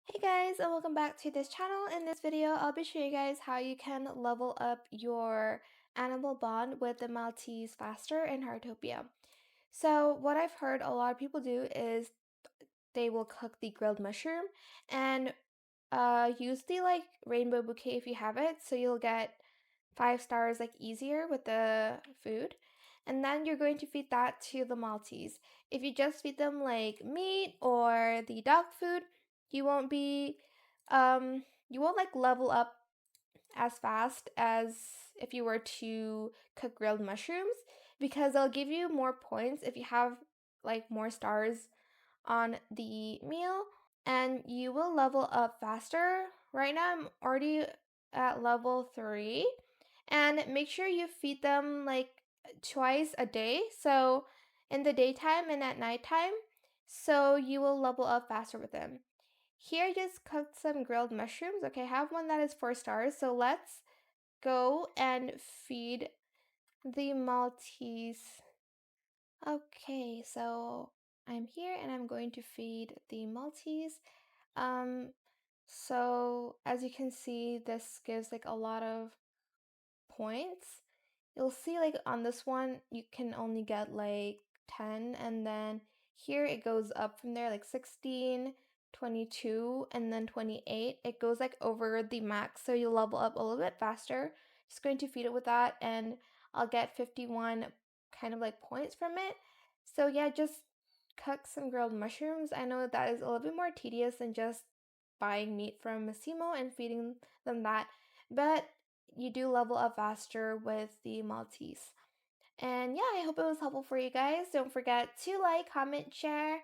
Hey guys, and welcome back to this channel. In this video, I'll be showing you guys how you can level up your animal bond with the Maltese faster in Heartopia. So what I've heard a lot of people do is they will cook the grilled mushroom and use the rainbow bouquet if you have it, so you'll get 5 stars easier with the food. And then you're going to feed that to the Maltese. If you just feed them like meat or the dog food, you won't be you won't level up as fast as if you were to cook grilled mushrooms because they'll give you more points if you have more stars on the meal and you will level up faster. Right now, I'm already at level 3, and make sure you feed them twice a day. So, in the daytime and at nighttime, so you will level up faster with them. Here, I just cooked some grilled mushrooms. Okay, I have one that is 4 stars. So, let's go and feed the Maltese. Okay, so I'm here and I'm going to feed the Maltese. Um, so as you can see, this gives a lot of points. You'll see on this one, you can only get 10, and then here it goes up from there 16, 22, and then 28. It goes over the max, so you'll level up a little bit faster. Just going to feed it with that, and I'll get 51 kind of points from it. So yeah, just cook some grilled mushrooms. I know that is a little bit more tedious than just buying meat from Massimo and feeding them that, but you do level up faster with the Maltese. And yeah, I hope it was helpful for you guys. Don't forget to like, comment, share,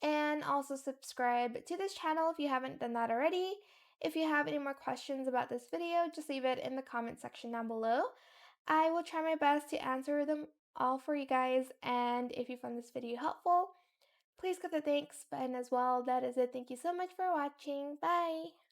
and also subscribe to this channel if you haven't done that already. If you have any more questions about this video, just leave it in the comment section down below. I will try my best to answer them all for you guys. And if you found this video helpful, please click the thanks button as well. That is it. Thank you so much for watching. Bye!